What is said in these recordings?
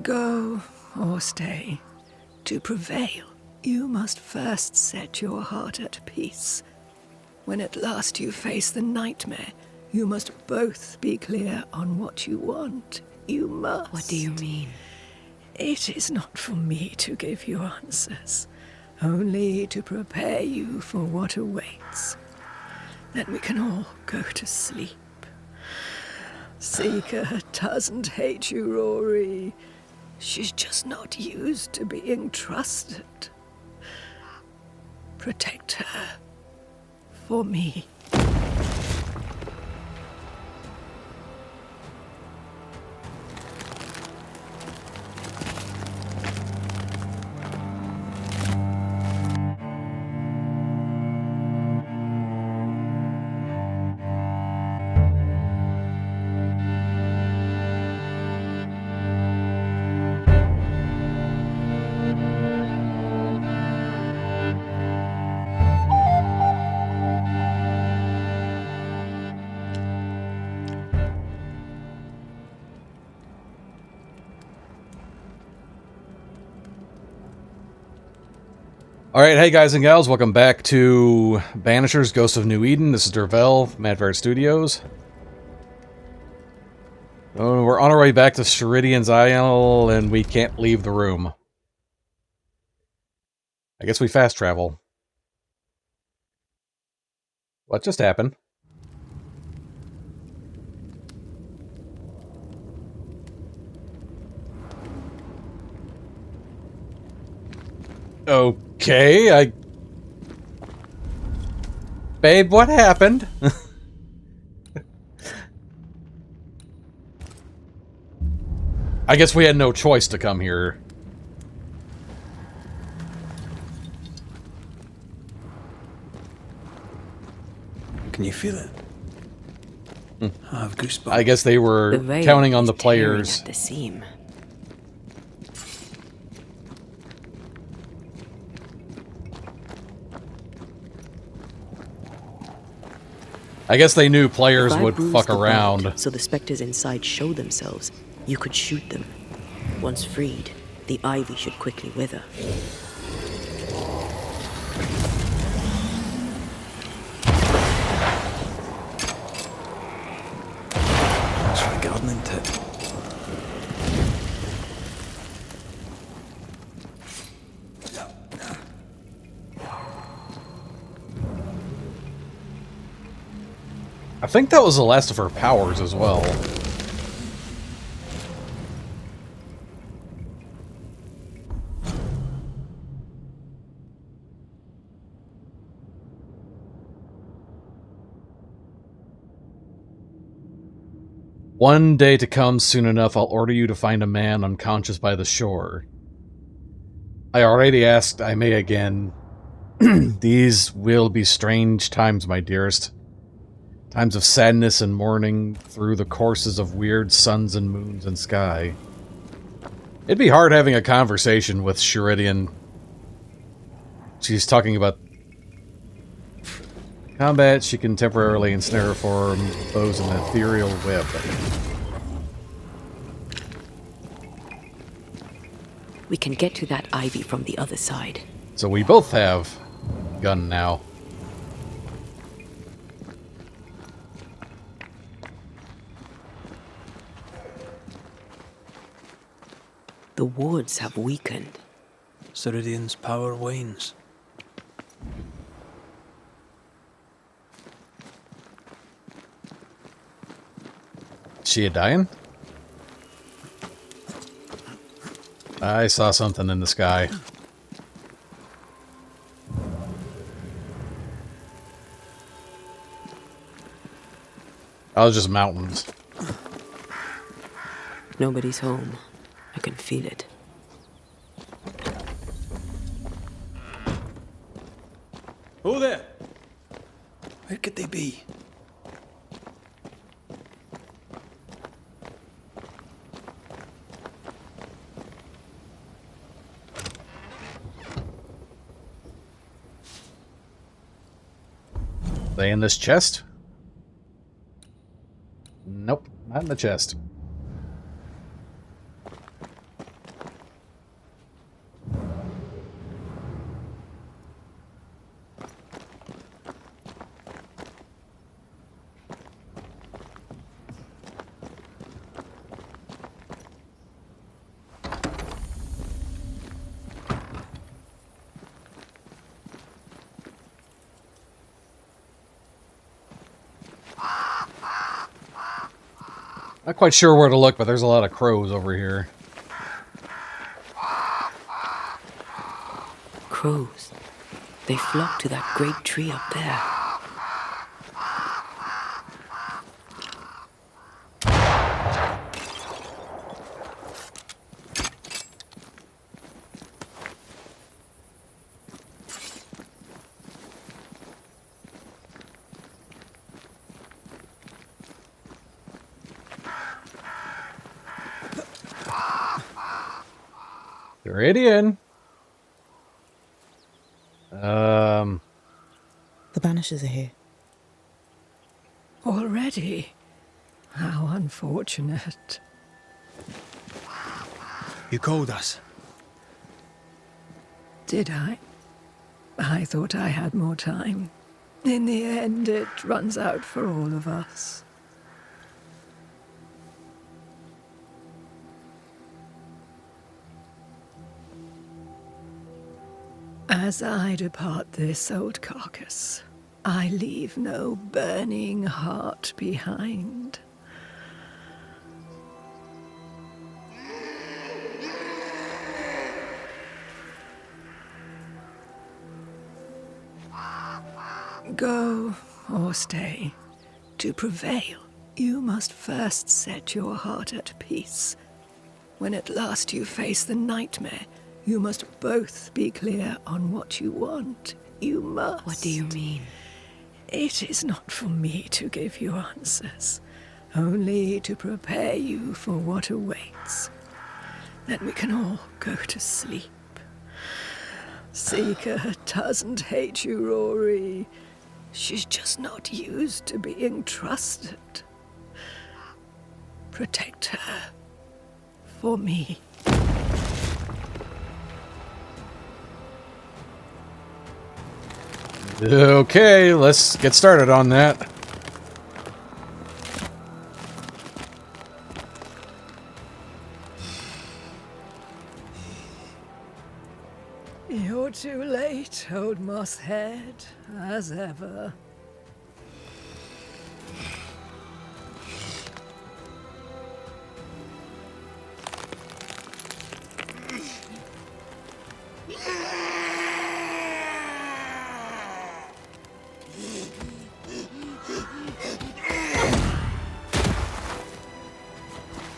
Go or stay. To prevail, you must first set your heart at peace. When at last you face the nightmare, you must both be clear on what you want. You must. What do you mean? It is not for me to give you answers, only to prepare you for what awaits. Then we can all go to sleep. Seeker doesn't hate you, Rory. She's just not used to being trusted. Protect her. For me. Alright, hey guys and gals, welcome back to Banishers, Ghosts of New Eden. This is Dervell, Mad Ferret Studios. Oh, we're on our way back to Siridean's Isle, and we can't leave the room. I guess we fast travel. What just happened? Okay, Babe, what happened? I guess we had no choice to come here. Can you feel it? I have goosebumps. I guess they were counting on the players. At the seam. I guess they knew players would fuck around. Bond, so the specters inside show themselves. You could shoot them. Once freed, the ivy should quickly wither. That's for a gardening tip. I think that was the last of her powers as well. One day to come soon enough, I'll order you to find a man unconscious by the shore. I already asked, I may again. These will be strange times, my dearest. Times of sadness and mourning through the courses of weird suns and moons and sky. It'd be hard having a conversation with Siridean. She's talking about combat. She can temporarily ensnare foes in an ethereal web. We can get to that ivy from the other side. So we both have gun now. The wards have weakened. Siridean's power wanes. She a dying? I saw something in the sky. That was just mountains. Nobody's home. I can feel it. Who there? Where could they be? They in this chest? Nope, not in the chest. Not quite sure where to look, but there's a lot of crows over here. Crows. They flock to that great tree up there. Siridean. The Banishers are here. Already? How unfortunate. You called us. Did I? I thought I had more time. In the end, it runs out for all of us. As I depart this old carcass, I leave no burning heart behind. Go or stay. To prevail, you must first set your heart at peace. When at last you face the nightmare, you must both be clear on what you want. You must. What do you mean? It is not for me to give you answers, only to prepare you for what awaits. Then we can all go to sleep. Seeker doesn't hate you, Rory. She's just not used to being trusted. Protect her. For me. Okay, let's get started on that. You're too late, old mosshead, as ever.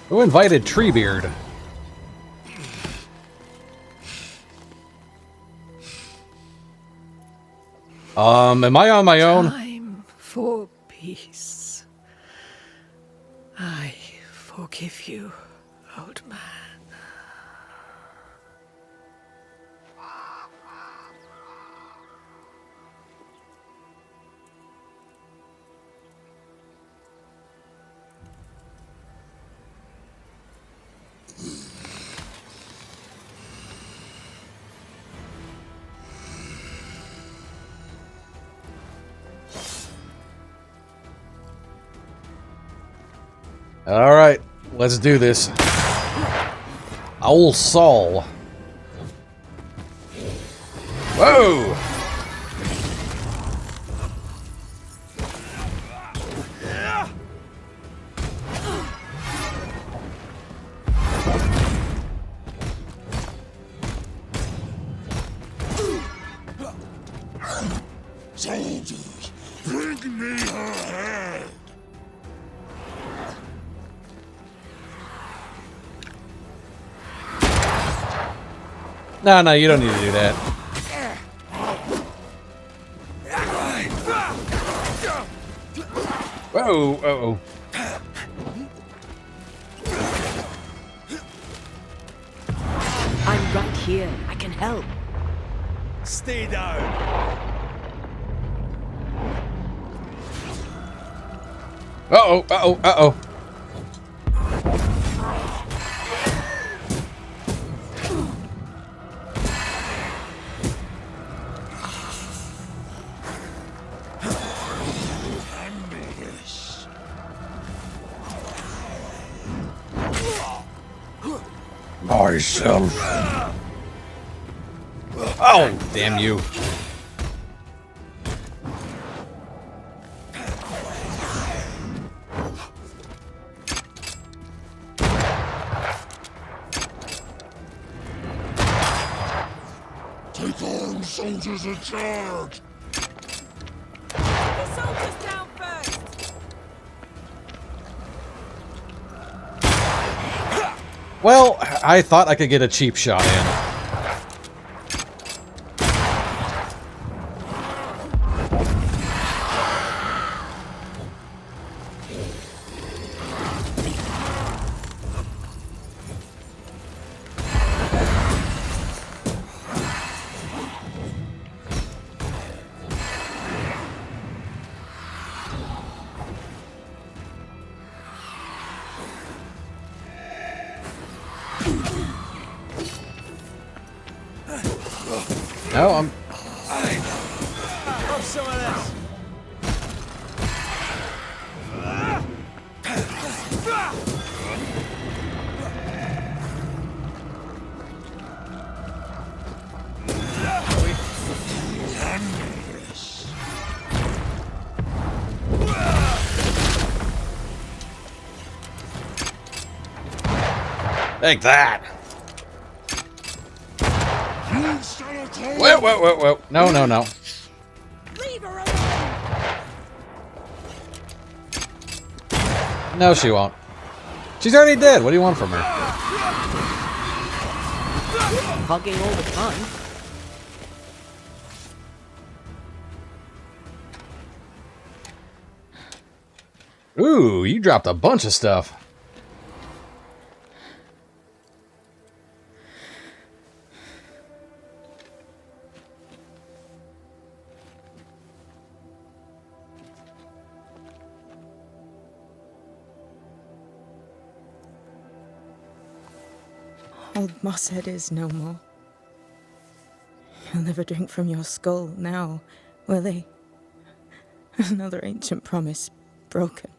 Who invited Treebeard? Am I on my own? Time for peace. I forgive you, old man. Alright, let's do this. Aul Sul. Whoa! Soldiers, bring me her head! No, you don't need to do that. Whoa, uh-oh. I'm right here. I can help. Stay down! Uh-oh, uh-oh, uh-oh. Myself. Oh, damn you. soldiers in charge! The soldiers down first! Well, I thought I could get a cheap shot in. No, I'm... Have some of this! Take that! Whoa. No. Leave her alone! No, she won't. She's already dead. What do you want from her? Hugging all the time. Ooh, you dropped a bunch of stuff. Old Mosshead is no more. He'll never drink from your skull now, will he? Another ancient promise broken.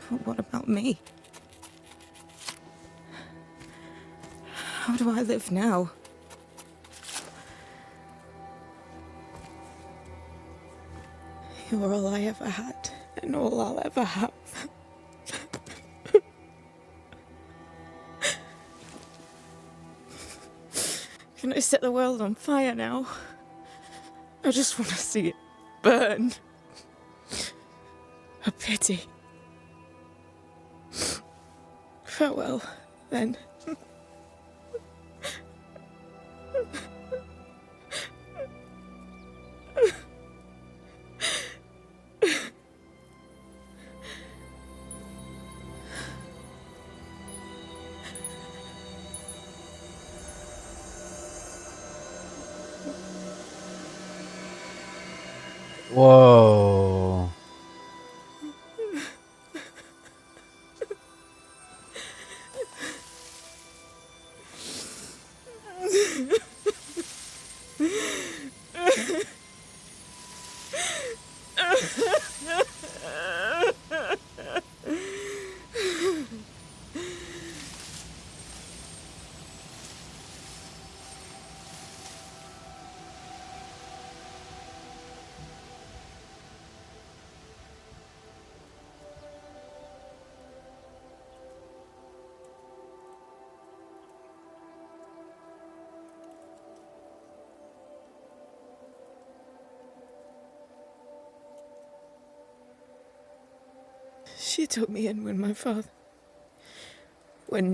But what about me? How do I live now? You're all I ever had, and all I'll ever have. Can I set the world on fire now? I just want to see it burn. A pity. Farewell, then. Whoa. She took me in when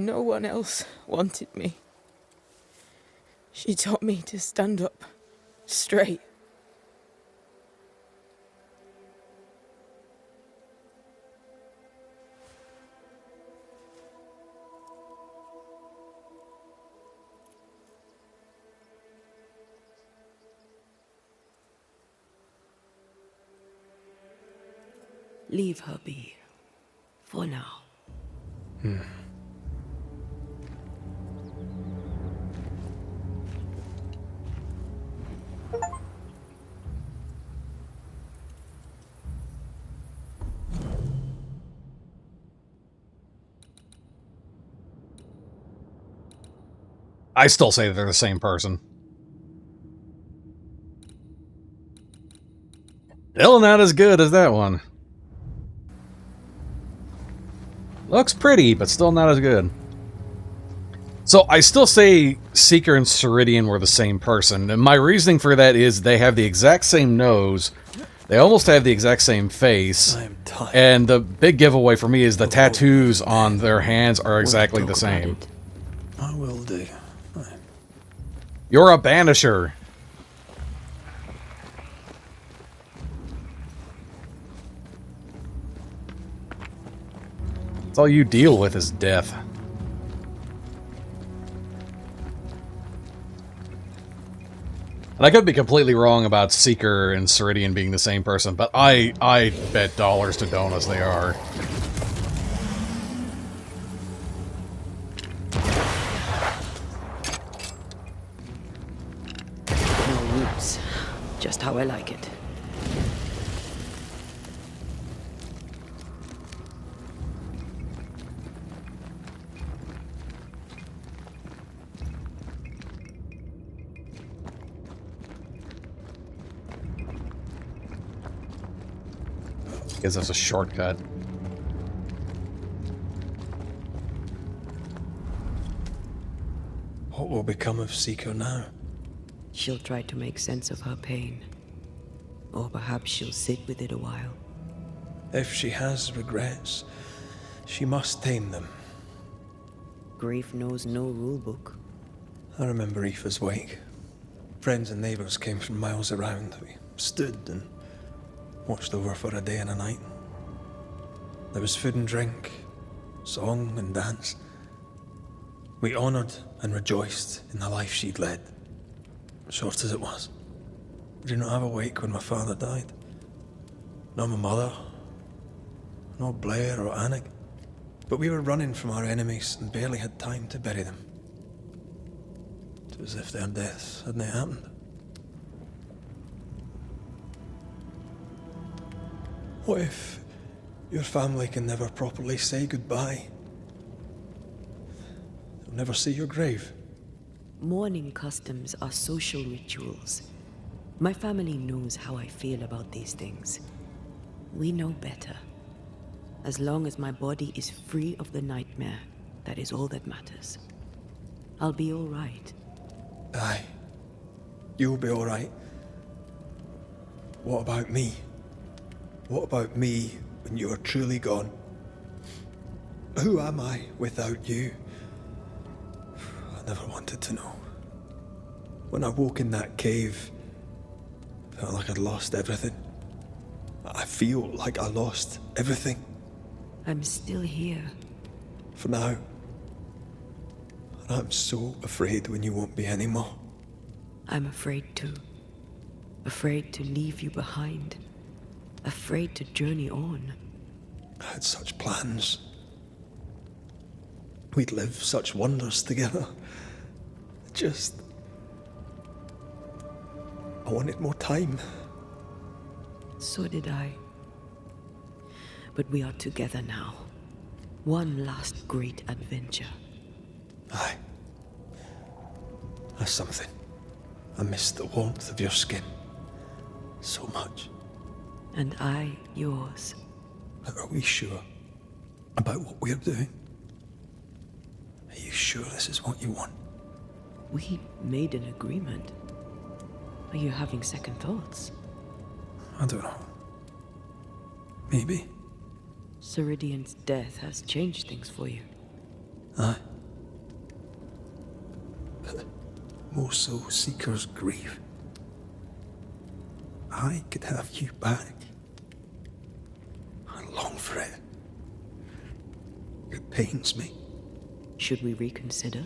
no one else wanted me. She taught me to stand up straight. Leave her be. For now. I still say they're the same person. Still not as good as that one. Looks pretty, but still not as good. So I still say Seeker and Siridean were the same person, and my reasoning for that is they have the exact same nose, they almost have the exact same face, I am tired. and the big giveaway for me is the tattoos on their hands are exactly the same. I will do. You're a Banisher. That's all you deal with is death. And I could be completely wrong about Seeker and Siridean being the same person, but I bet dollars to donuts they are. No roots. Just how I like it. Gives us a shortcut. What will become of Seeker now? She'll try to make sense of her pain. Or perhaps she'll sit with it a while. If she has regrets, she must tame them. Grief knows no rulebook. I remember Aoife's wake. Friends and neighbours came from miles around. We stood and watched over for a day and a night. There was food and drink, song and dance. We honoured and rejoiced in the life she'd led, short as it was. I did not have a wake when my father died. Nor my mother, nor Blair or Anik. But we were running from our enemies and barely had time to bury them. It was as if their deaths hadn't happened. What if your family can never properly say goodbye? They'll never see your grave. Mourning customs are social rituals. My family knows how I feel about these things. We know better. As long as my body is free of the nightmare, that is all that matters. I'll be all right. Aye. You'll be all right. What about me? What about me when you are truly gone? Who am I without you? I never wanted to know. When I woke in that cave, I felt like I'd lost everything. I feel like I lost everything. I'm still here. For now. And I'm so afraid when you won't be anymore. I'm afraid too. Afraid to leave you behind. Afraid to journey on. I had such plans. We'd live such wonders together. I wanted more time. So did I. But we are together now. One last great adventure. Aye. That's something. I miss the warmth of your skin. So much. And I yours. But are we sure about what we're doing? Are you sure this is what you want? We made an agreement. Are you having second thoughts? I don't know. Maybe. Siridean's death has changed things for you. Aye. But more so Seeker's grief. I could have you back. I long for it. It pains me. Should we reconsider?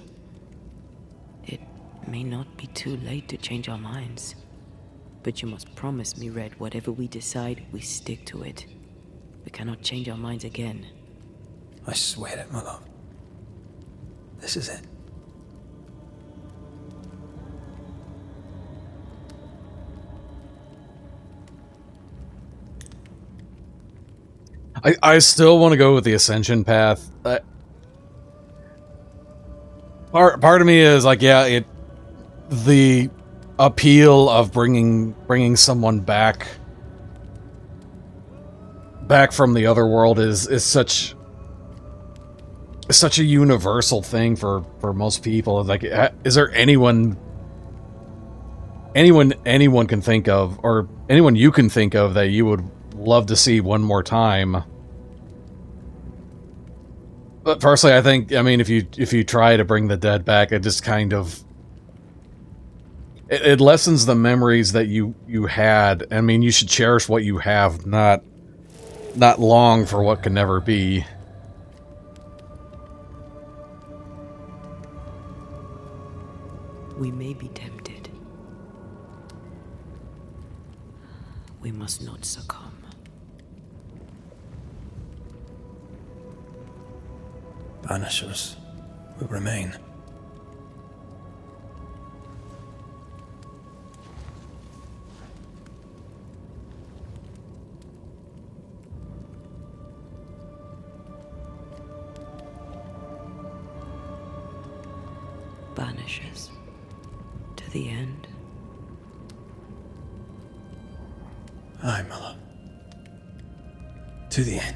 It may not be too late to change our minds. But you must promise me, Red, whatever we decide, we stick to it. We cannot change our minds again. I swear it, my love. This is it. I still want to go with the Ascension path. Part of me is like, yeah, the appeal of bringing someone back back from the other world is such a universal thing for most people. Like, is there anyone can think of, or anyone you can think of that you would love to see one more time? But personally, I mean, if you try to bring the dead back, it just kind of it lessens the memories that you had. I mean, you should cherish what you have, not long for what can never be. We may be tempted. We must not succumb. Banishers will remain. Banishers. To the end. Aye, my love. To the end.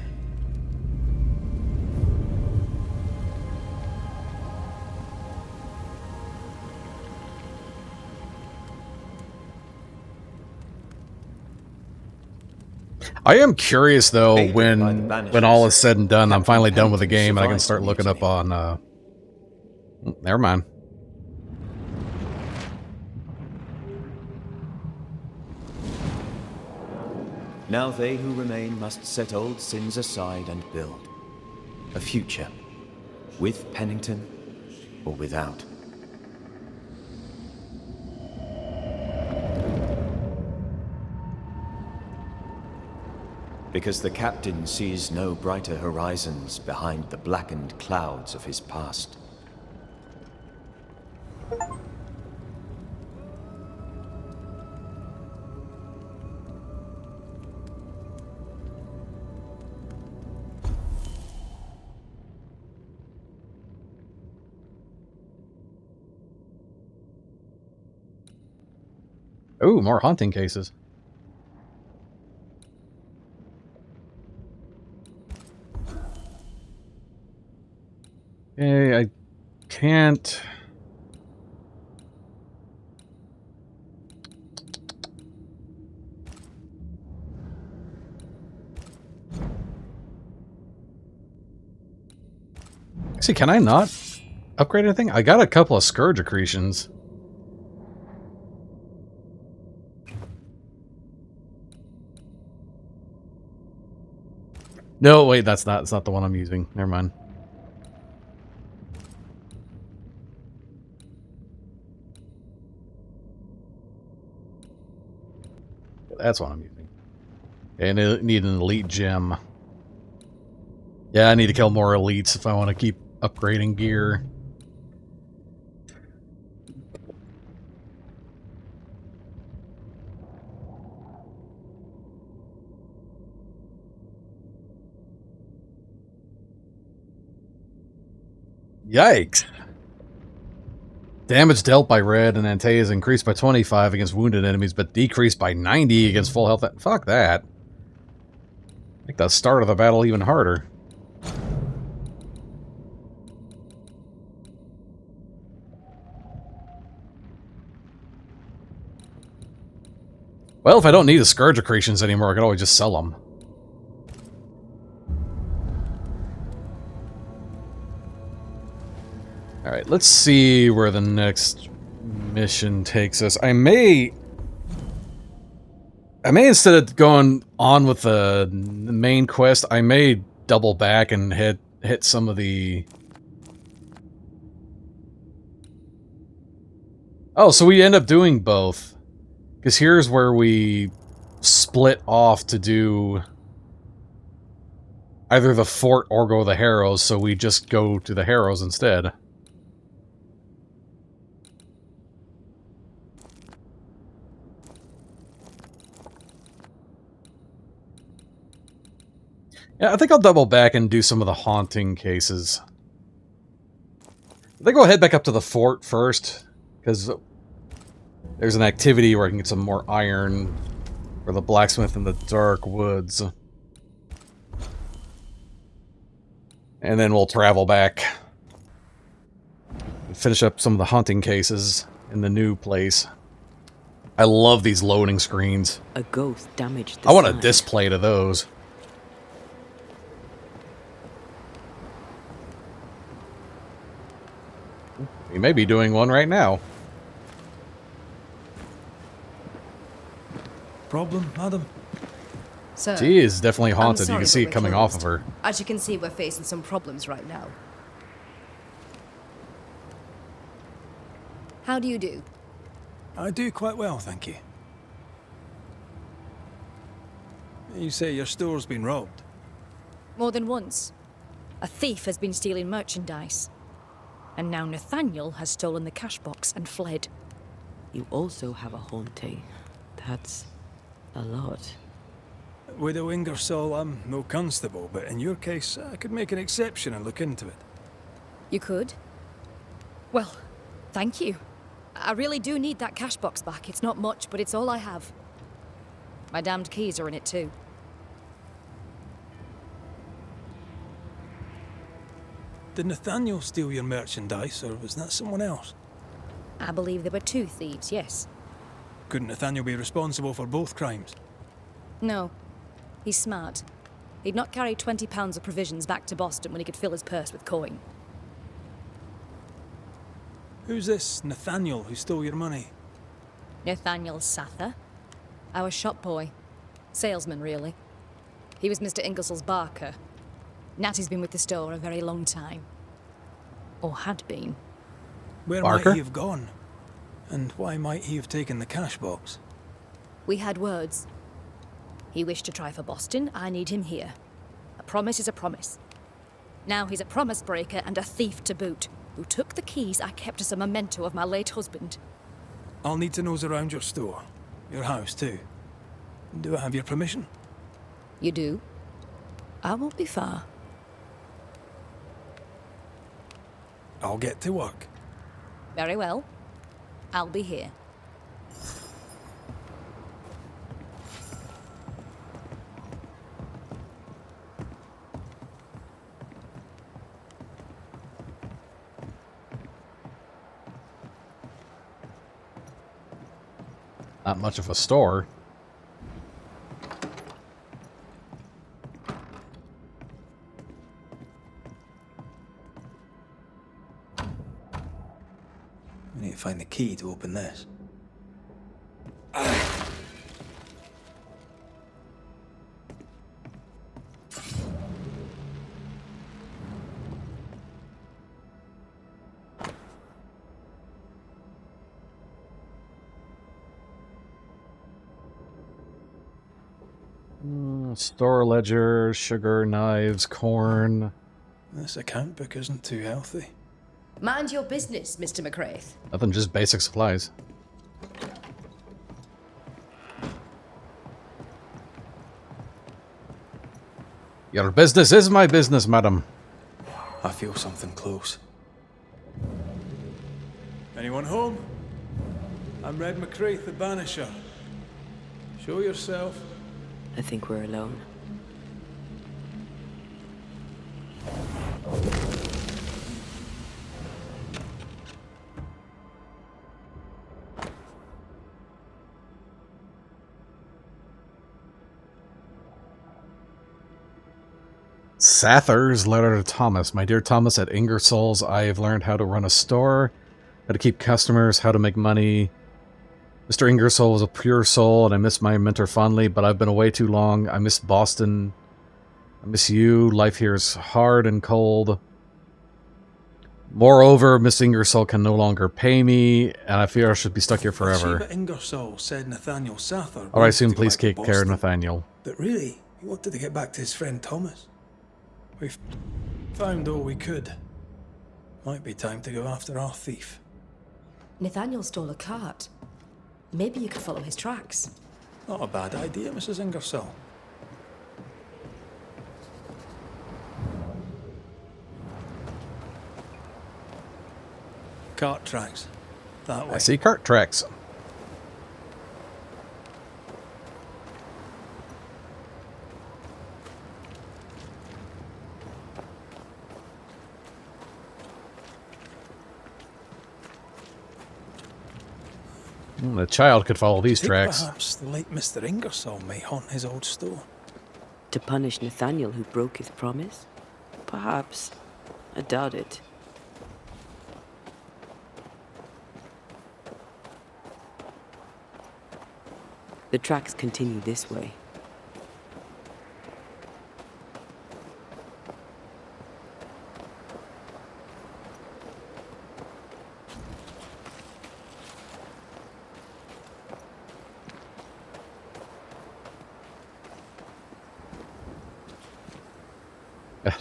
I am curious though, when all is said and done, I'm finally done with the game and I can start looking up on never mind. Now they who remain must set old sins aside and build a future, with Pennington or without. Because the captain sees no brighter horizons behind the blackened clouds of his past. Ooh, more haunting cases. Okay, I can't... See, can I not upgrade anything? I got a couple of Scourge accretions. No, wait, that's not the one I'm using. Never mind. That's what I'm using. And I need an elite gem. Yeah, I need to kill more elites if I want to keep upgrading gear. Yikes. Damage dealt by Red and Antea is increased by 25 against wounded enemies, but decreased by 90 against full health. Fuck that. Make the start of the battle even harder. Well, if I don't need the Scourge accretions anymore, I can always just sell them. Alright, let's see where the next mission takes us. I may instead of going on with the main quest, I may double back and hit some of the... Oh, so we end up doing both. Because here's where we split off to do either the fort or go the Harrows, so we just go to the Harrows instead. Yeah, I think I'll double back and do some of the haunting cases. I think I'll head back up to the fort first, because there's an activity where I can get some more iron for the blacksmith in the dark woods. And then we'll travel back and finish up some of the hunting cases in the new place. I love these loading screens. A ghost damaged the I want a sign. display to those. We may be doing one right now. Problem, madam? Sir, She is definitely I'm haunted. You sorry, can but see it we're coming off of closed. her. As you can see, we're facing some problems right now. How do you do? I do quite well, thank you. You say your store's been robbed? More than once. A thief has been stealing merchandise. And now Nathaniel has stolen the cash box and fled. You also have a haunting. That's a lot. Widow Inngersoll, I'm no constable, but in your case, I could make an exception and look into it. You could? Well, thank you. I really do need that cash box back. It's not much, but it's all I have. My damned keys are in it too. Did Nathaniel steal your merchandise, or was that someone else? I believe there were two thieves, yes. Couldn't Nathaniel be responsible for both crimes? No. He's smart. He'd not carry 20 pounds of provisions back to Boston when he could fill his purse with coin. Who's this Nathaniel who stole your money? Nathaniel Sather. Our shop boy. Salesman, really. He was Mr. Ingersoll's barker. Natty's been with the store a very long time. Or had been. Where Barker? might he have gone? And why might he have taken the cash box? We had words. He wished to try for Boston. I need him here. A promise is a promise. Now he's a promise breaker and a thief to boot, who took the keys I kept as a memento of my late husband. I'll need to nose around your store. Your house, too. Do I have your permission? You do? I won't be far. I'll get to work. Very well. I'll be here. Not much of a store. We need to find the key to open this. Store ledger, sugar, knives, corn. This account book isn't too healthy. Mind your business, Mr. McCraith. Nothing, just basic supplies. Your business is my business, madam. I feel something close. Anyone home? I'm Red McCraith, the Banisher. Show yourself. I think we're alone. Sather's letter to Thomas. My dear Thomas, at Inngersoll's, I have learned how to run a store, how to keep customers, how to make money. Mr. Inngersoll was a pure soul, and I miss my mentor fondly, but I've been away too long. I miss Boston. I miss you. Life here is hard and cold. Moreover, Miss Inngersoll can no longer pay me, and I fear I should be stuck here forever. Bathsheba Inngersoll said Nathaniel Sather. Alright, soon wanted to please go back to take care of Boston. Nathaniel. But really, he wanted to get back to his friend Thomas. We've found all we could. Might be time to go after our thief. Nathaniel stole a cart. Maybe you could follow his tracks. Not a bad idea, Mrs. Inngersoll. Cart tracks. That way. I see cart tracks. The child could follow these Think tracks. perhaps the late Mr. Inngersoll may haunt his old store. To punish Nathaniel who broke his promise? Perhaps. I doubt it. The tracks continue this way.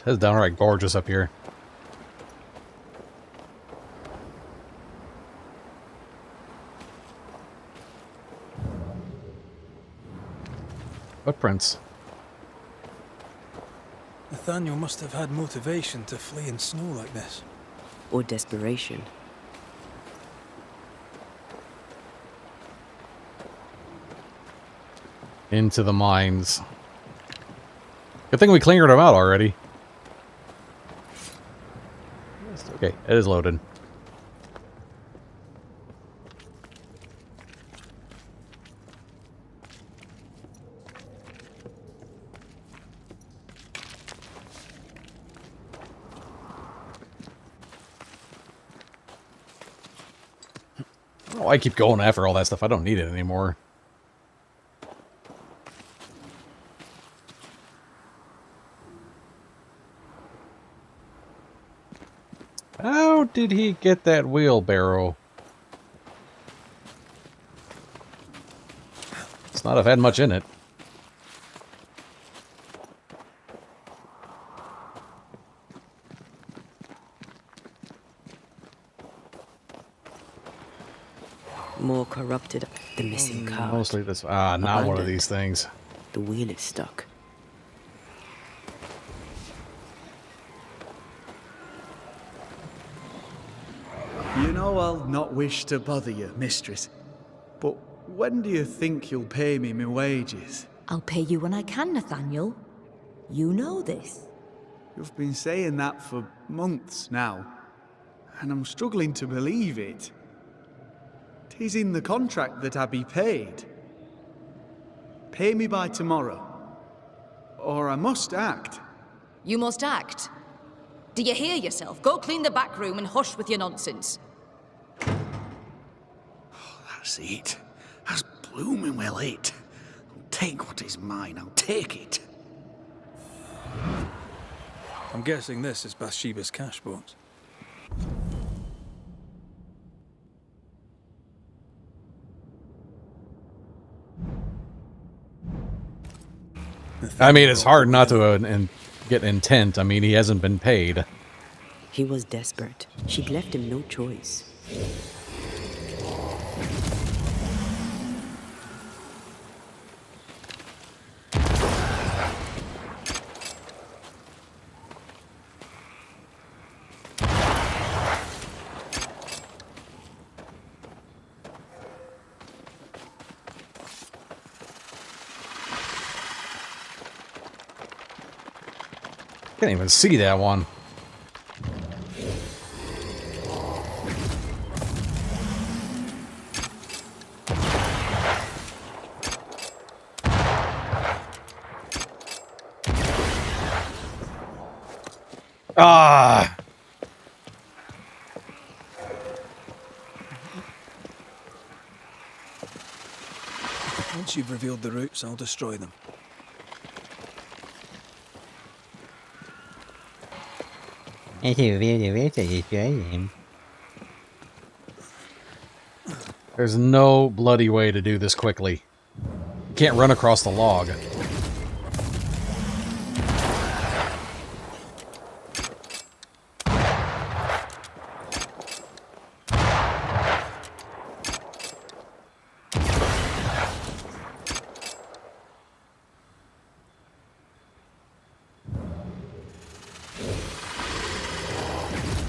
That's downright gorgeous up here. Footprints. Nathaniel must have had motivation to flee in snow like this. Or desperation. Into the mines. Good thing we cleared them out already. Okay, it is loaded. Oh, I keep going after all that stuff. I don't need it anymore. How did he get that wheelbarrow? It's not have had much in it. More corrupted. The missing card. Mostly this. Ah, not one of these things. The wheel is stuck. You know I'll not wish to bother you, mistress, but when do you think you'll pay me my wages? I'll pay you when I can, Nathaniel. You know this. You've been saying that for months now, and I'm struggling to believe it. 'Tis in the contract that I be paid. Pay me by tomorrow, or I must act. You must act. Do you hear yourself? Go clean the back room and hush with your nonsense. That's it. That's blooming well it. I'll take what is mine, I'll take it. I'm guessing this is Bathsheba's cash box. I mean, it's hard not to get intent. I mean, he hasn't been paid. He was desperate. She'd left him no choice. Can't even see that one. Ah! Once you've revealed the roots, I'll destroy them. There's no bloody way to do this quickly. You can't run across the log.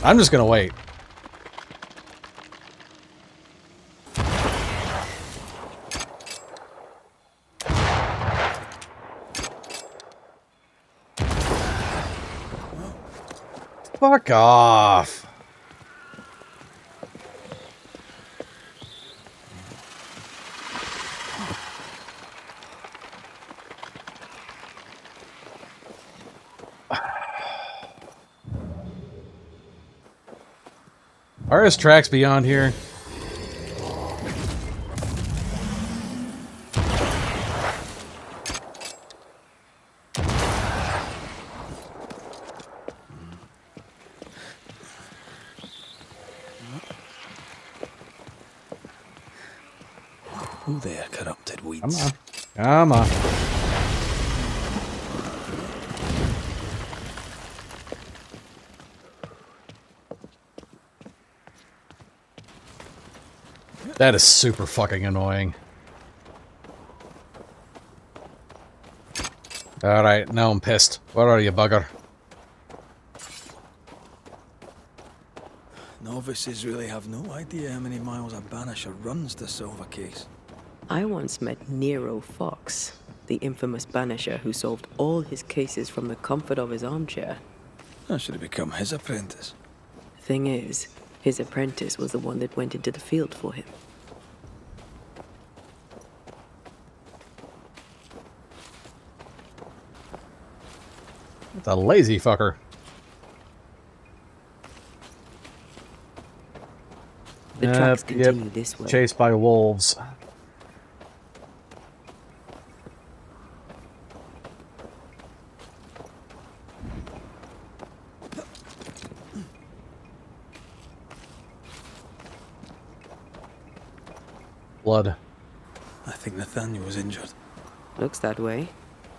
I'm just gonna wait. Fuck off. Are his tracks beyond here? Who there, corrupted weeds? Come on. Come on. That is super fucking annoying. Alright, now I'm pissed. Where are you, bugger? Novices really have no idea how many miles a Banisher runs to solve a case. I once met Nero Fox, the infamous Banisher who solved all his cases from the comfort of his armchair. I should have become his apprentice. Thing is, his apprentice was the one that went into the field for him. The lazy fucker. The tracks continue this way. Chased by wolves. Blood. I think Nathaniel was injured. Looks that way.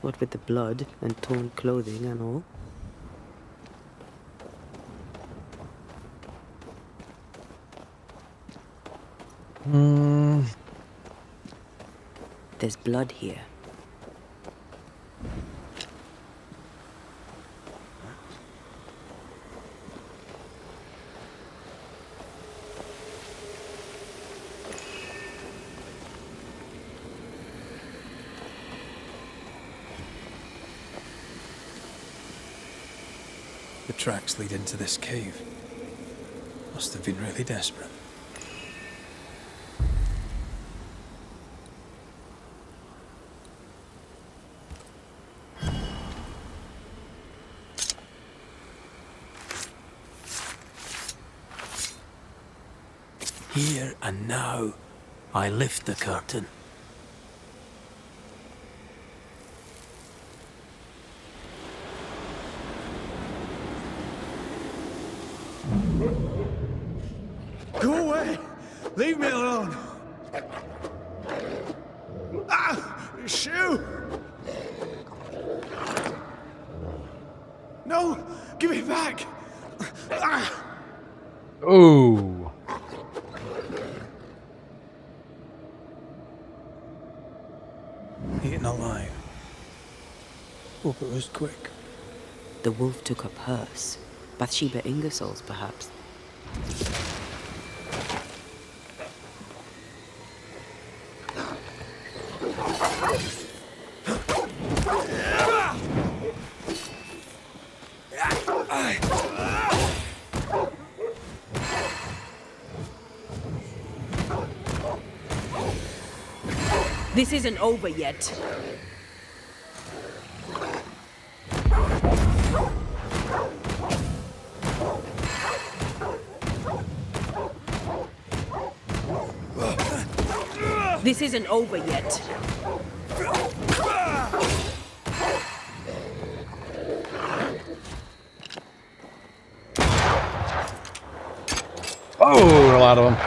What with the blood and torn clothing and all. There's blood here. The tracks lead into this cave. Must have been really desperate. Here and now, I lift the curtain. Go away! Leave me alone! Ah! Shoe! No! Give it back! Ah! Ooh. Eaten alive. Hope it was quick. The wolf took up hers. Bathsheba Inngersoll's, perhaps. This isn't over yet. This isn't over yet. Oh, a lot of them.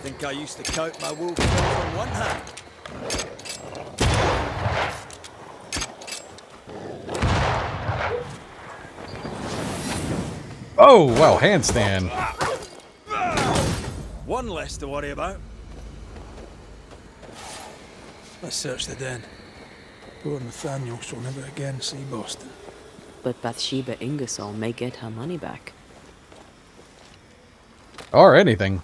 Think I used to count my wolf on one hand. Oh, wow, handstand. One less to worry about. Let's search the den. Poor Nathaniel shall never again see Boston. But Bathsheba Inngersoll may get her money back. Or anything.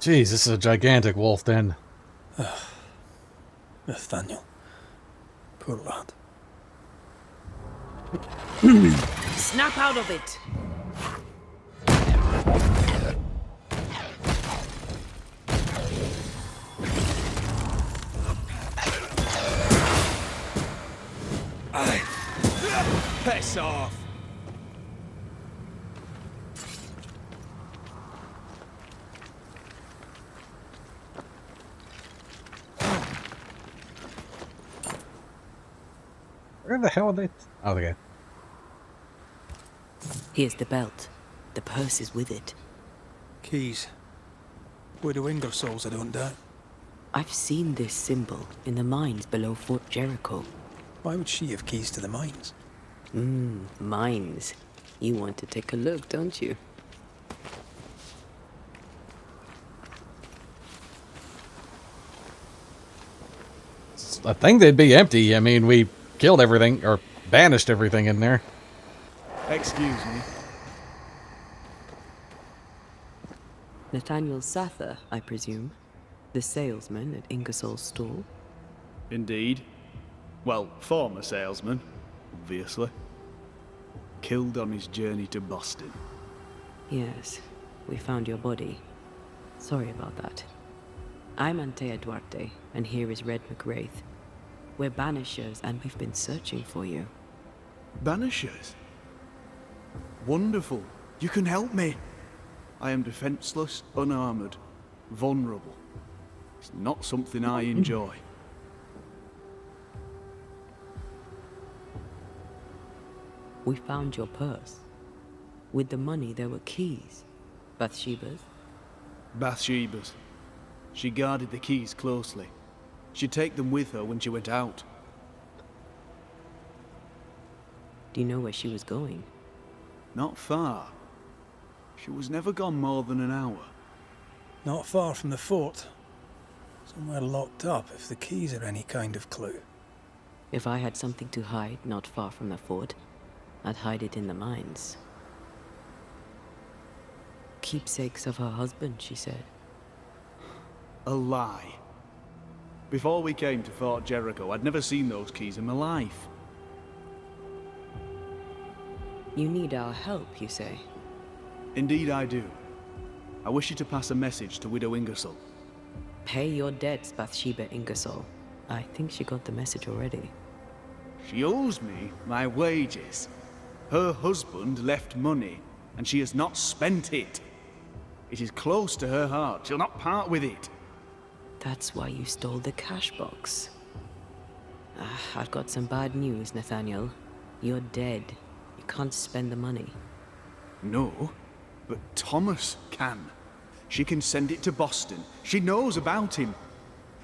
Jeez, this is a gigantic wolf den. Nathaniel. Poor lad. Snap out of it! Piss off! Where the hell are they? Oh, okay. Here's the belt. The purse is with it. Keys. Widow Inngersoll's, I don't doubt. I've seen this symbol in the mines below Fort Jericho. Why would she have keys to the mines? Mines. You want to take a look, don't you? I think they'd be empty. I mean, we killed everything, or banished everything in there. Excuse me. Nathaniel Sather, I presume. The salesman at Inngersoll's stall. Indeed. Well, former salesman, obviously. Killed on his journey to Boston. Yes, we found your body. Sorry about that. I'm Antea Duarte, and here is Red McWraith. We're Banishers, and we've been searching for you. Banishers? Wonderful. You can help me. I am defenseless, unarmored, vulnerable. It's not something I enjoy. We found your purse. With the money, there were keys. Bathsheba's. Bathsheba's. She guarded the keys closely. She'd take them with her when she went out. Do you know where she was going? Not far. She was never gone more than an hour. Not far from the fort. Somewhere locked up, if the keys are any kind of clue. If I had something to hide not far from the fort, I'd hide it in the mines. Keepsakes of her husband, she said. A lie. Before we came to Fort Jericho, I'd never seen those keys in my life. You need our help, you say? Indeed I do. I wish you to pass a message to Widow Inngersoll. Pay your debts, Bathsheba Inngersoll. I think she got the message already. She owes me my wages. Her husband left money, and she has not spent it. It is close to her heart. She'll not part with it. That's why you stole the cash box. I've got some bad news, Nathaniel. You're dead. You can't spend the money. No, but Thomas can. She can send it to Boston. She knows about him.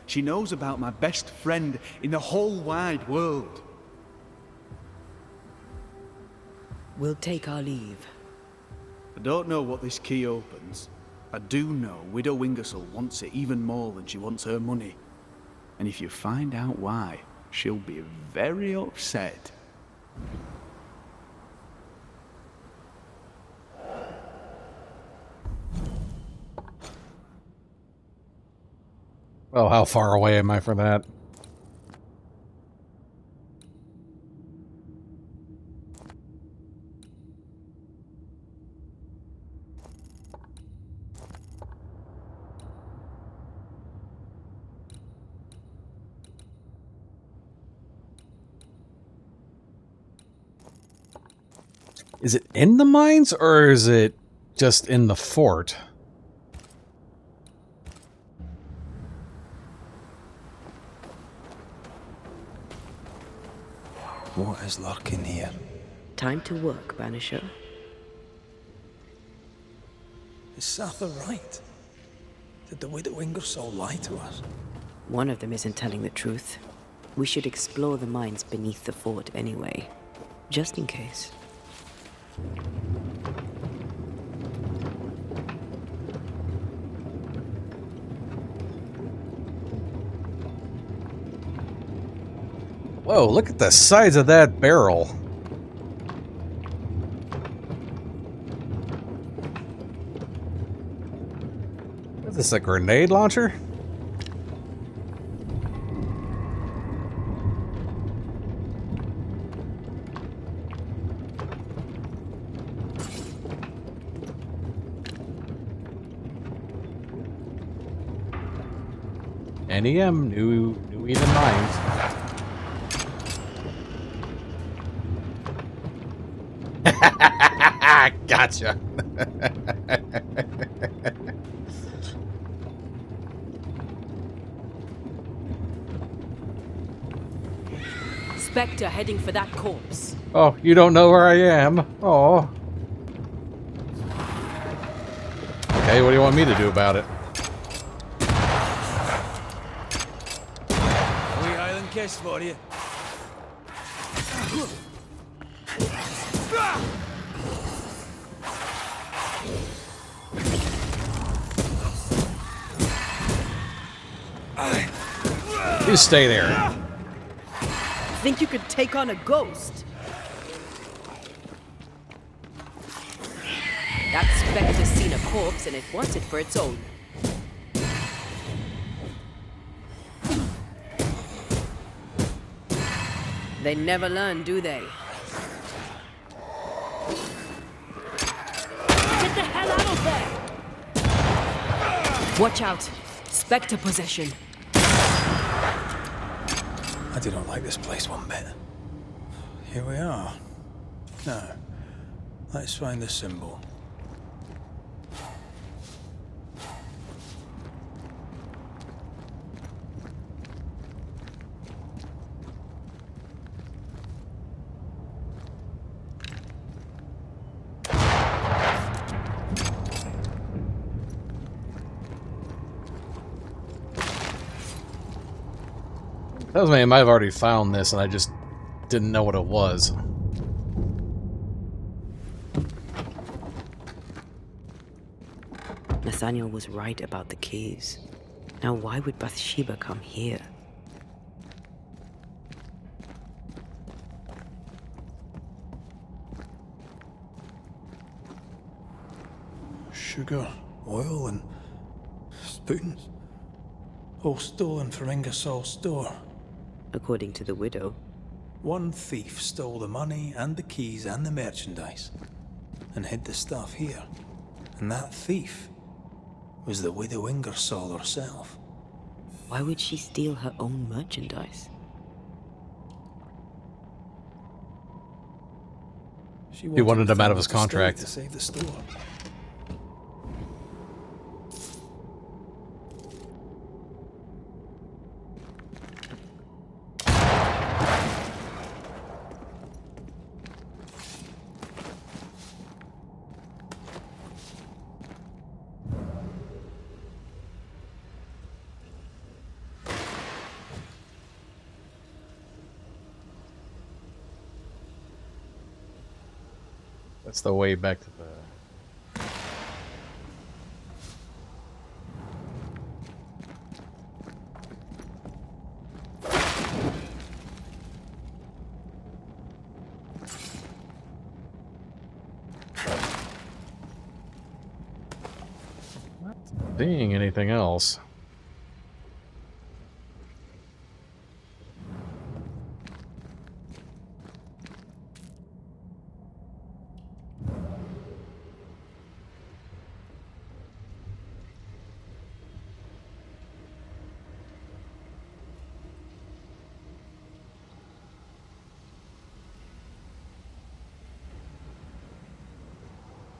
She knows about my best friend in the whole wide world. We'll take our leave. I don't know what this key opens. I do know Widow Inngersoll wants it even more than she wants her money. And if you find out why, she'll be very upset. Well, how far away am I from that? Is it in the mines, or is it just in the fort? What is lurking here? Time to work, Banisher. Is Sather right? Did the Widow Inngersoll lie to us? One of them isn't telling the truth. We should explore the mines beneath the fort anyway. Just in case. Whoa, look at the size of that barrel. Is this a grenade launcher? NEM, new even mind. Gotcha. Spectre heading for that corpse. Oh, you don't know where I am? Oh. Okay, what do you want me to do about it? A wee island kiss for you. You stay there. Think you could take on a ghost? That Spectre's seen a corpse and it wants it for its own. They never learn, do they? Get the hell out of there! Watch out! Spectre possession. I do not like this place one bit. Here we are. Now, let's find the symbol. Tells me I might have already found this and I just didn't know what it was. Nathaniel was right about the keys. Now why would Bathsheba come here? Sugar, oil, and spoons. All stolen from Inngersoll's store. According to the widow. One thief stole the money and the keys and the merchandise and hid the stuff here. And that thief was the widow Inngersoll herself. Why would she steal her own merchandise? He wanted him out of his Nathaniel to stay contract. to save the store. That's the way back to the... Not seeing anything else.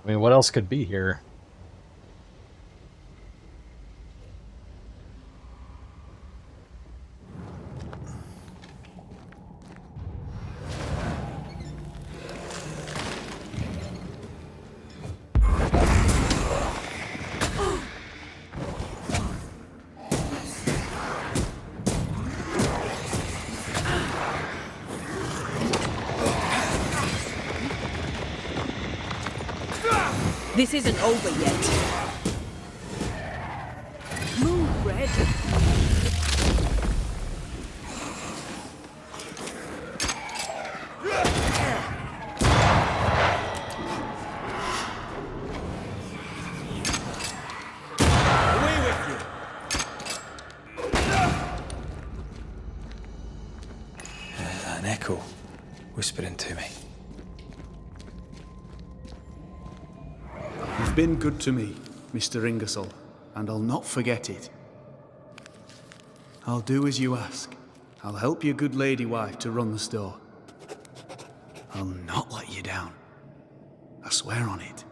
I mean, what else could be here? This isn't over yet. Move, Red. Away with you! An echo whispering to me. You've been good to me, Mr. Inngersoll, and I'll not forget it. I'll do as you ask. I'll help your good lady wife to run the store. I'll not let you down. I swear on it.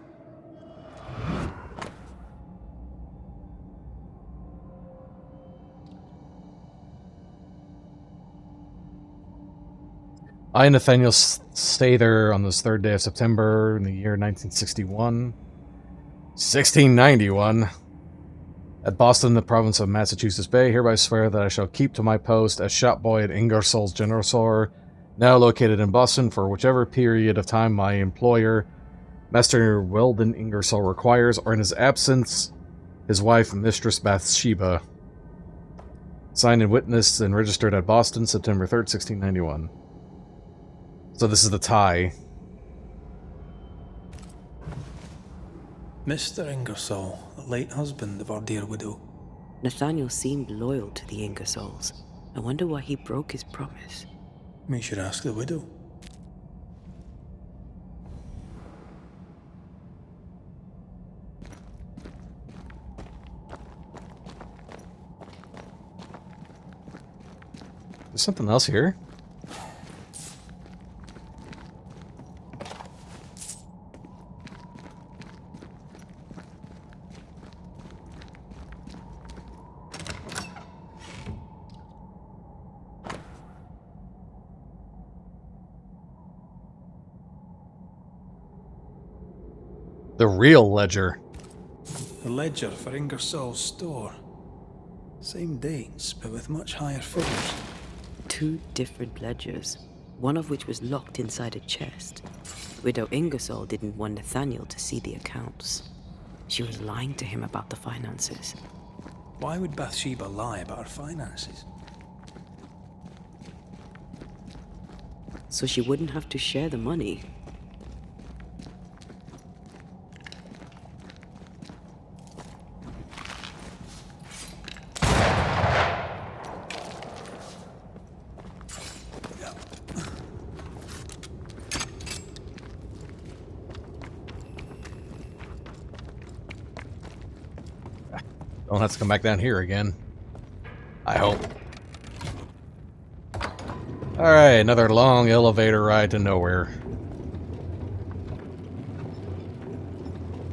I and Nathaniel stay there on this 3rd day of September in the year 1961. 1691. At Boston, the province of Massachusetts Bay, hereby swear that I shall keep to my post as shopboy at Inngersoll's General Store, now located in Boston, for whichever period of time my employer, Master Weldon Inngersoll, requires, or in his absence, his wife, Mistress Bathsheba. Signed and witnessed and registered at Boston, September 3rd, 1691. So this is the tie. Mr. Inngersoll, the late husband of our dear widow. Nathaniel seemed loyal to the Ingersolls. I wonder why he broke his promise. We should ask the widow. There's something else here. The real ledger. The ledger for Ingersoll's store. Same dates, but with much higher figures. 2 different ledgers, one of which was locked inside a chest. Widow Inngersoll didn't want Nathaniel to see the accounts. She was lying to him about the finances. Why would Bathsheba lie about her finances? So she wouldn't have to share the money. Don't have to come back down here again. I hope. Alright, another long elevator ride to nowhere.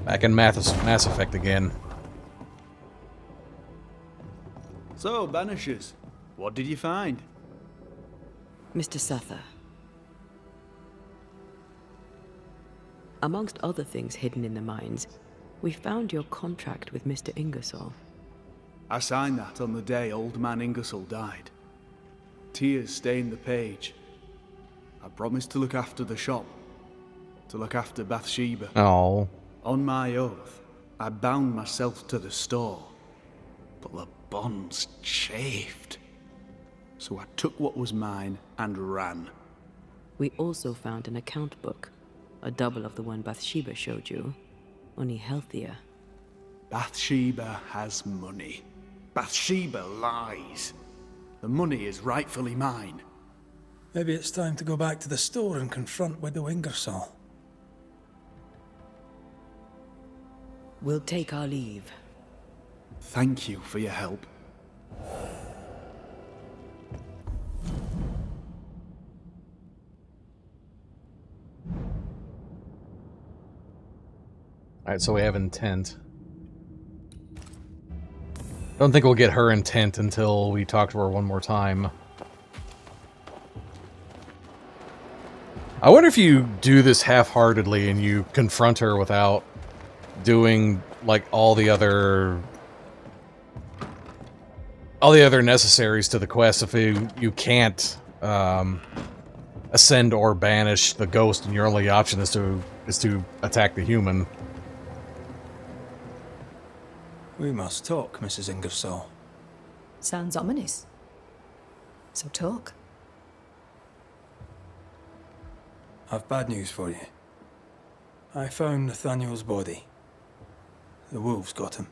Back in Mass Effect again. So, Banishers, what did you find? Mr. Suther. Amongst other things hidden in the mines, we found your contract with Mr. Inngersoll. I signed that on the day old man Inngersoll died. Tears stained the page. I promised to look after the shop, to look after Bathsheba. Oh. On my oath, I bound myself to the store, but the bonds chafed. So I took what was mine and ran. We also found an account book, a double of the one Bathsheba showed you, only healthier. Bathsheba has money. Bathsheba lies. The money is rightfully mine. Maybe it's time to go back to the store and confront Widow Inngersoll. We'll take our leave. Thank you for your help. Alright, so we have intent. Don't think we'll get her intent until we talk to her one more time. I wonder if you do this half-heartedly and you confront her without doing, like, all the other necessaries to the quest. If you can't ascend or banish the ghost, and your only option is to attack the human. We must talk, Mrs. Inngersoll. Sounds ominous. So talk. I've bad news for you. I found Nathaniel's body. The wolves got him.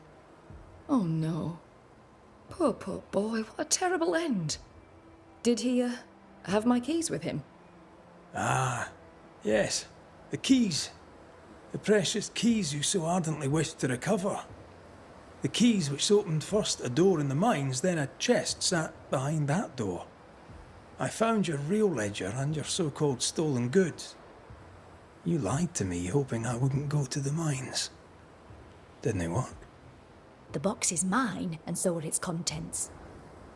Oh no. Poor boy, what a terrible end. Did he, have my keys with him? Ah, yes. The keys. The precious keys you so ardently wished to recover. The keys which opened first a door in the mines, then a chest sat behind that door. I found your real ledger and your so-called stolen goods. You lied to me, hoping I wouldn't go to the mines. Didn't it work? The box is mine, and so are its contents.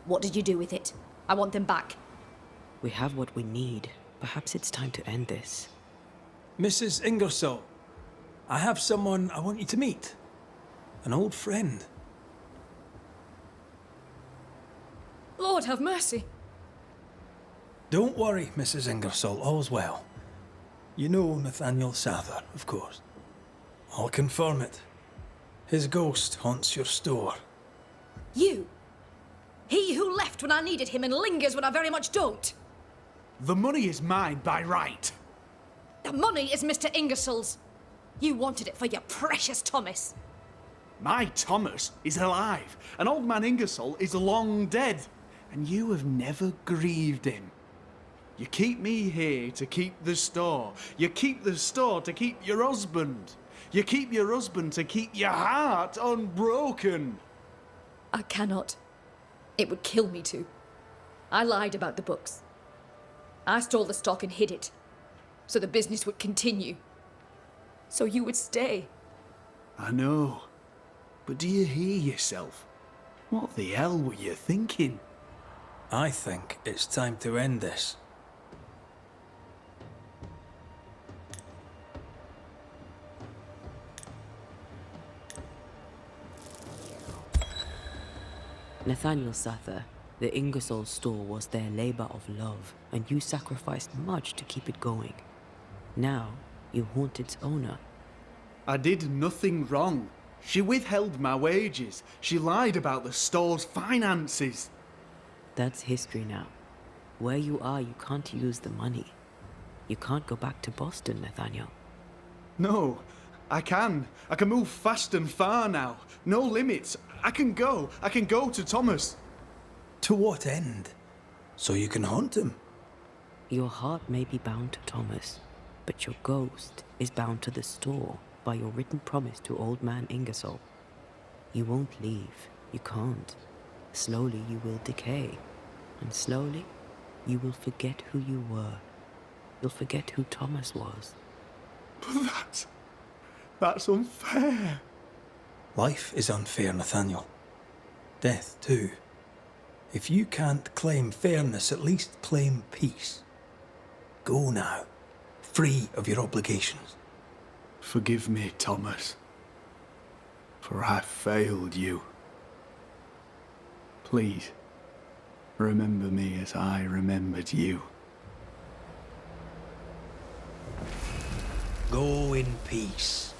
What did you do with it? I want them back. We have what we need. Perhaps it's time to end this. Mrs. Inngersoll, I have someone I want you to meet. An old friend. Lord have mercy. Don't worry, Mrs. Inngersoll, all's well. You know Nathaniel Sather, of course. I'll confirm it. His ghost haunts your store. You? He who left when I needed him and lingers when I very much don't. The money is mine by right. The money is Mr. Inngersoll's. You wanted it for your precious Thomas. My Thomas is alive, and old man Inngersoll is long dead, and you have never grieved him. You keep me here to keep the store. You keep the store to keep your husband. You keep your husband to keep your heart unbroken. I cannot. It would kill me to. I lied about the books. I stole the stock and hid it, so the business would continue. So you would stay. I know. But do you hear yourself? What the hell were you thinking? I think it's time to end this. Nathaniel Sather, the Inngersoll store was their labor of love, and you sacrificed much to keep it going. Now, you haunt its owner. I did nothing wrong. She withheld my wages. She lied about the store's finances. That's history now. Where you are, you can't use the money. You can't go back to Boston, Nathaniel. No, I can. I can move fast and far now. No limits. I can go to Thomas. To what end? So you can haunt him? Your heart may be bound to Thomas, but your ghost is bound to the store by your written promise to old man Inngersoll. You won't leave. You can't. Slowly you will decay. And slowly you will forget who you were. You'll forget who Thomas was. But that's unfair. Life is unfair, Nathaniel. Death, too. If you can't claim fairness, at least claim peace. Go now, free of your obligations. Forgive me, Thomas, for I failed you. Please, remember me as I remembered you. Go in peace.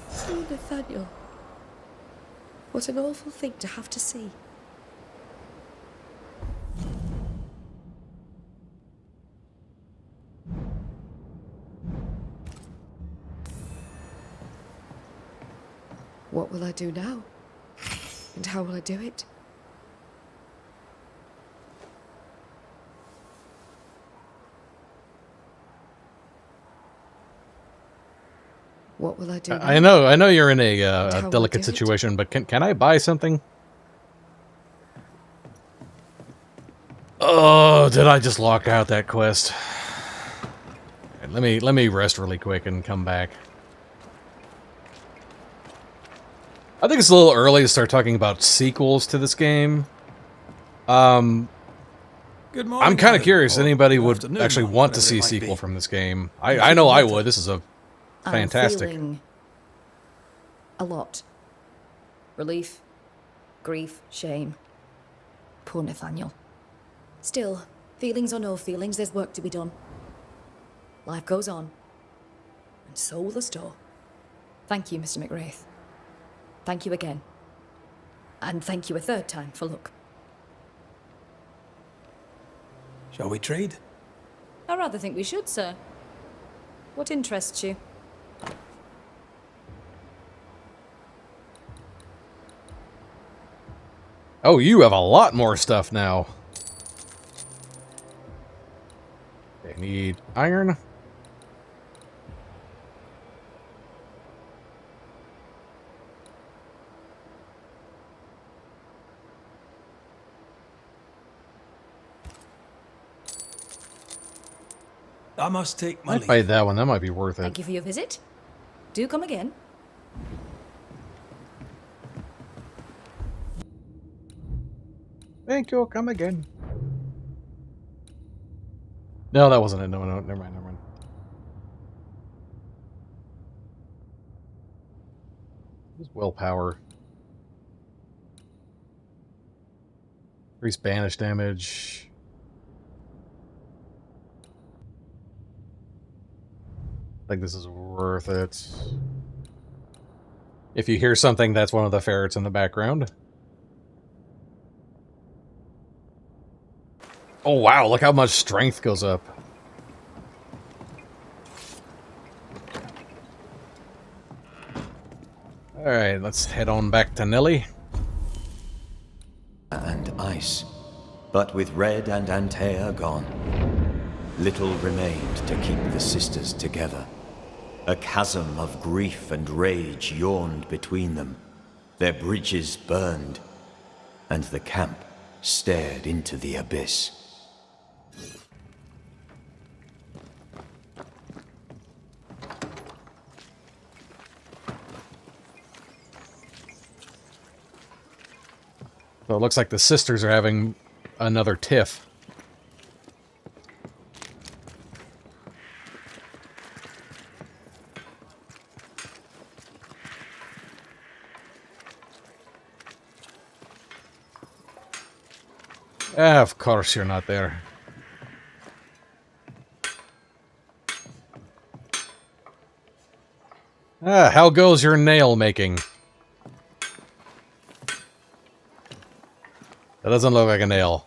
See, Nathaniel. What an awful thing to have to see. What will I do now? And how will I do it? What will I do now? I know you're in a How will I delicate do it? situation, but can I buy something? Oh, did I just lock out that quest? Let me rest really quick and come back. I think it's a little early to start talking about sequels to this game. Good morning. I'm kind of curious if anybody would afternoon, actually want to whatever see it a might sequel be. from this game. I know I would. This is a fantastic. I'm feeling a lot. Relief, grief, shame. Poor Nathaniel. Still, feelings or no feelings, there's work to be done. Life goes on. And so will the store. Thank you, Mr. McWraith. Thank you again. And thank you a third time for luck. Shall we trade? I rather think we should, sir. What interests you? Oh, you have a lot more stuff now. I need iron. I must take my I leave. paid that one. That might be worth it. Thank you for your visit. Do come again. Thank you. Come again. No, that wasn't it. No, never mind, never mind. Just willpower. Increase banish damage. I think this is worth it. If you hear something, that's one of the ferrets in the background. Oh wow, look how much strength goes up. Alright, let's head on back to Nelly. And ice. But with Red and Antea gone, little remained to keep the sisters together. A chasm of grief and rage yawned between them. Their bridges burned, and the camp stared into the abyss. So it looks like the sisters are having another tiff. Ah, of course you're not there. Ah, how goes your nail making? That doesn't look like a nail.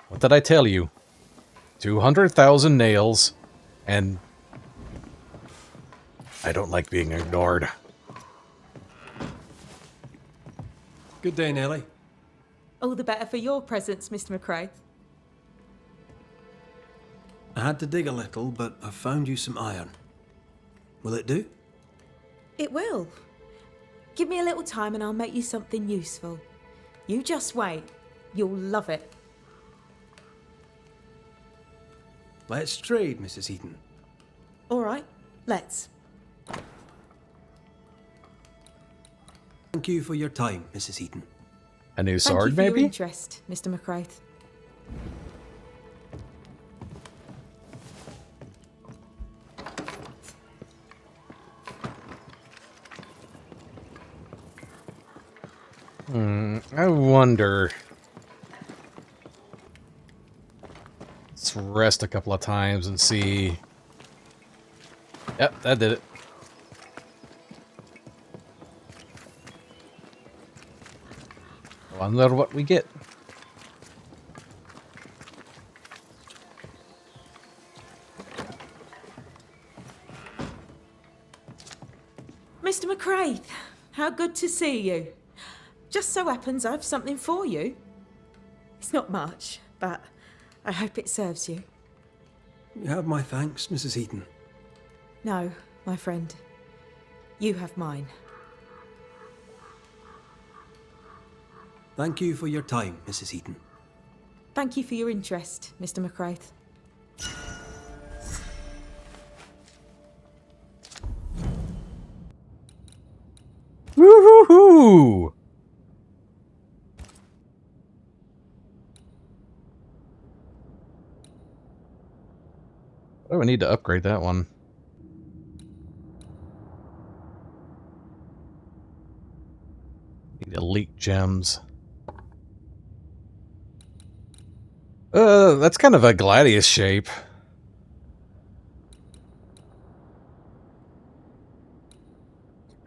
What did I tell you? 200,000 nails, and I don't like being ignored. Good day, Nelly. All the better for your presence, Mr. McRae. I had to dig a little, but I found you some iron. Will it do? It will. Give me a little time and I'll make you something useful. You just wait. You'll love it. Let's trade, Mrs. Eden. All right, let's. Thank you for your time, Mrs. Eden. A new Thank sword, you for maybe? your interest, Mr. McRae. I wonder. Let's rest a couple of times and see. Yep, that did it. Wonder what we get. Mr. McRae, how good to see you. Just so happens I've something for you. It's not much, but I hope it serves you. You have my thanks, Mrs. Eden. No, my friend. You have mine. Thank you for your time, Mrs. Eden. Thank you for your interest, Mr. McRae. Woo-hoo-hoo! Oh, I need to upgrade that one. Need elite gems. That's kind of a gladius shape.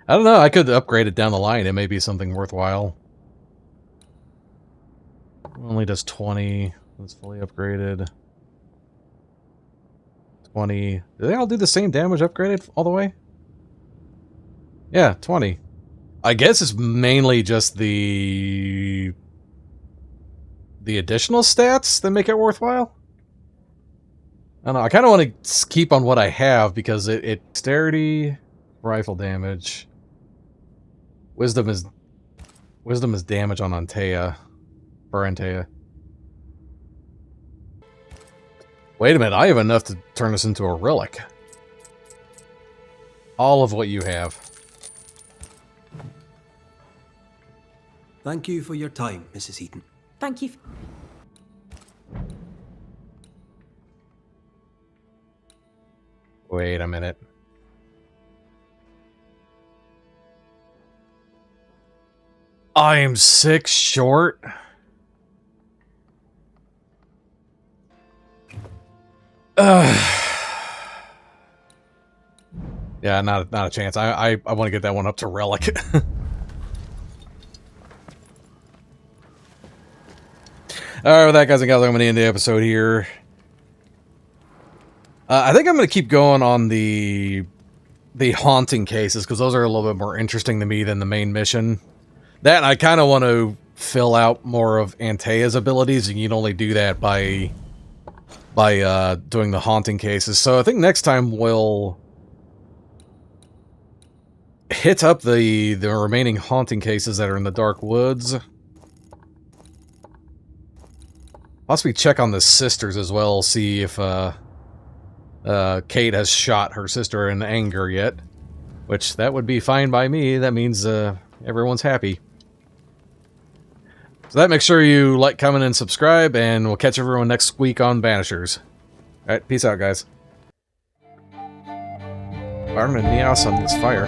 I don't know, I could upgrade it down the line. It may be something worthwhile. Only does 20. It's fully upgraded. 20. Do they all do the same damage upgraded all the way? Yeah, 20. I guess it's mainly just the additional stats that make it worthwhile. I don't know, I kind of want to keep on what I have because it dexterity, rifle damage. Wisdom is damage on Antea. For Antea. Wait a minute, I have enough to turn this into a relic. All of what you have. Thank you for your time, Mrs. Eaton. Thank you. Wait a minute. I'm 6 short. Yeah, not a chance. I want to get that one up to relic. Alright, with that, guys and gals, I'm going to end the episode here. I think I'm going to keep going on the haunting cases, because those are a little bit more interesting to me than the main mission. That, and I kind of want to fill out more of Antea's abilities, and you can only do that by doing the haunting cases. So I think next time we'll hit up the remaining haunting cases that are in the Dark Woods. Possibly check on the sisters as well, see if Kate has shot her sister in anger yet. Which, that would be fine by me. That means everyone's happy. So that, make sure you like, comment, and subscribe, and we'll catch everyone next week on Banishers. Alright, peace out, guys. Burn and Neos on this fire.